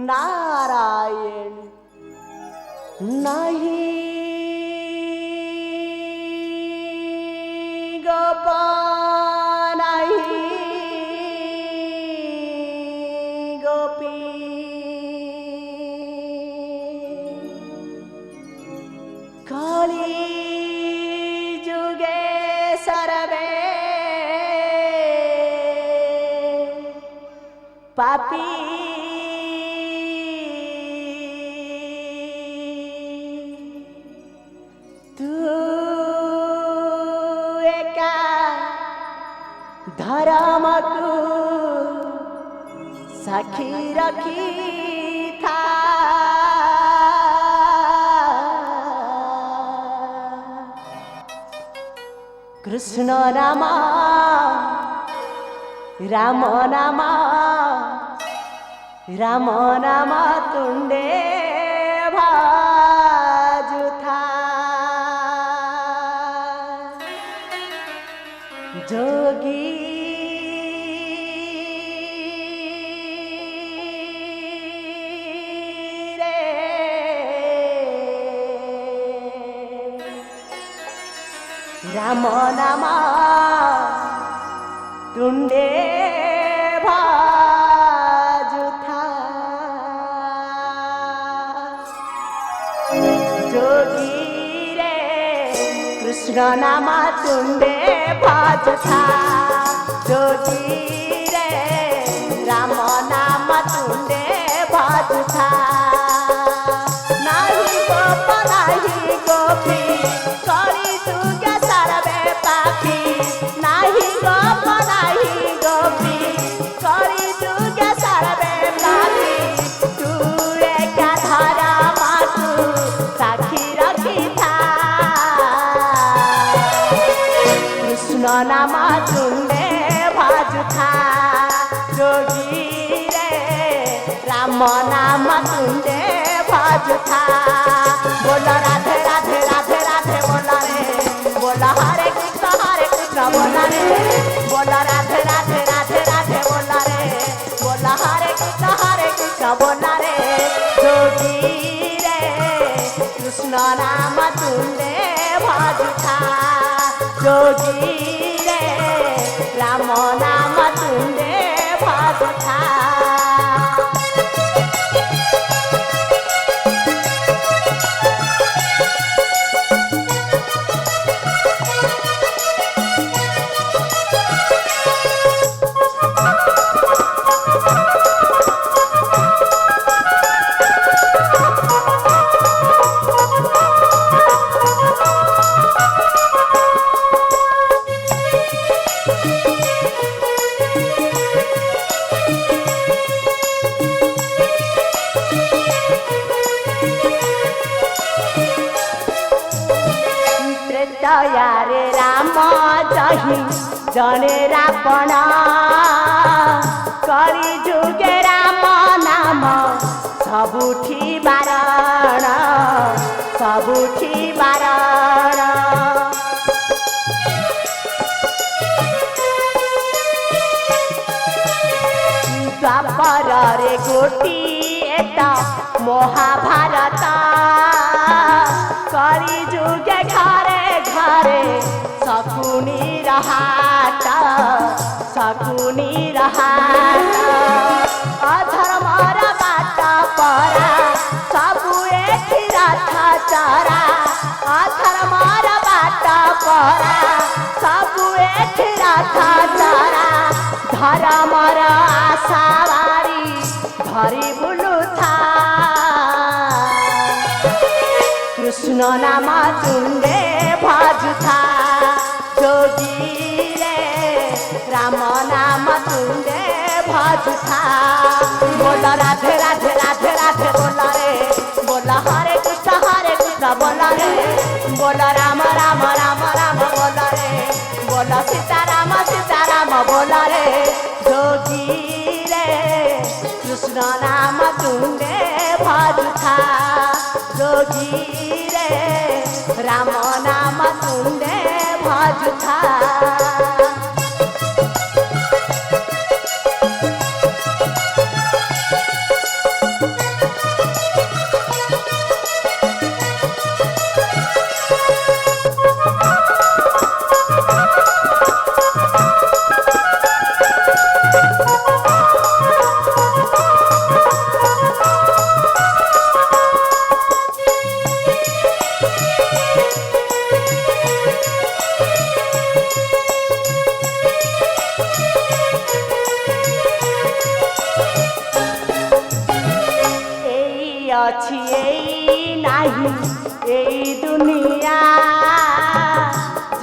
नारायण नहीं गोपाल नहीं गोपी कली जुगे सर्वे पापी धर्म को साखी रखी था कृष्ण नाम राम नाम राम नाम तुंडे भाजु था जोगी राम नाम तुंडे भाजु था जोगी रे कृष्ण नाम तुंडे भाजु था जोगी रे राम नाम तुंडे भाजु था नहीं गोप नहीं गोपी करी जुगे सर्वे पापी नहीं गोप नहीं गोपी करी जुगे सर्वे पापी तू एक धर्म को साखी रखी था कृष्ण नाम तुंडे भाजु था जोगी रे राम नाम तुंडे भाजु था बोला राधे राधे राधे राधे बोला रे बोला हरे कृष्ण बोला रे बोला राधे राधे राधे राधे बोला रे बोला हरे कृष्ण बोला रे जोगी रे कृष्ण नाम तुंडे भाजु था जोगी रे राम नाम तुंडे भाजु था रे राम जही जने रावण करी जुगे राम नाम सबुठी बारण सबुठी बारण द्वापर रे गोटिए महाभारत करी जुगे घरे घरे शकुनी रहाट अधर्मर बाट परा सबु एथि रथ चरा अधर्मर बाट परा सबु एथि रथ चरा धर्मर आशा बारी धरी बुलुथा कृष्ण नाम तुंडे भाजु था जोगी रे राम नाम तुंडे भाजु था बोला राधे राधे राधे राधे बोला रे बोला हरे कृष्ण बोला रे बोला राम राम राम राम बोला रे बोला सीता राम बोला रे जोगी रे कृष्ण नाम तुंडे भाजु था जोगी रे राम नाम तुंडे भाजु था এই দুনিয়া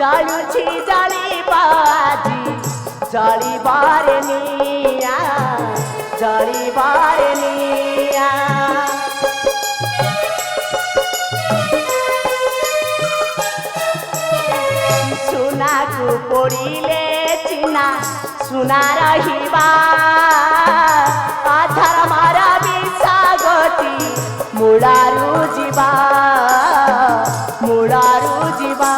জলুছি জলিব আজি জলিবারে নিয়া জলিবারে নিয়া সোনাকু পড়িলে চিনা সোনা রহিবা অধর্মর বিষগতি মূଳାରୁ ଯିବା মূଳାରୁ ଯିବା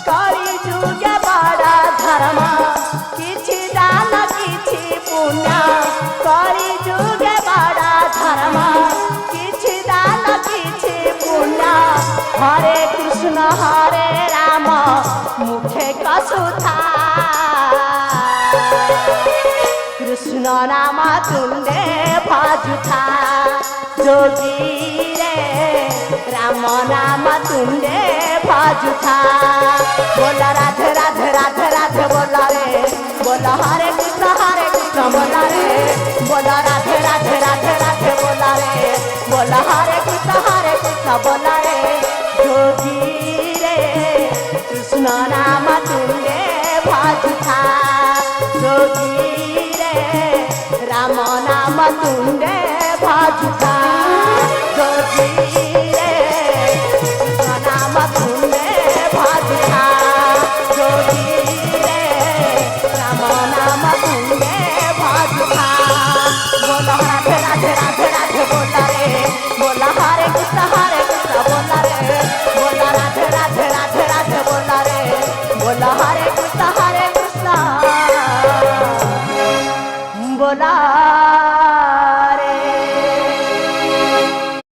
କରି ଯୁগে ବଡ଼ ଧର୍ମ କିଛି ଦାନ କିଛି ପୁଣ୍ୟ କରି ଯୁগে ବଡ଼ ଧର୍ମ କିଛି ଦାନ କିଛି ପୁଣ୍ୟ ହରେ କୃଷ୍ଣ ହରେ ରାମ মুখে কসুথা কৃষ্ণ নাম তুন্দে ভজুথা যোগী রে রাম নাম তুন্দে ভজুথা बोला राधे राधे राधे राधे बोला रे बोला हरे कृष्ण बोला रे बोला राधे राधे राधे राधे बोला रे बोला हरे कृष्ण बोला रे जोगी रे कृष्ण नाम तुंदे भजुथा जोगी रे राम नाम तुंदे भजुथा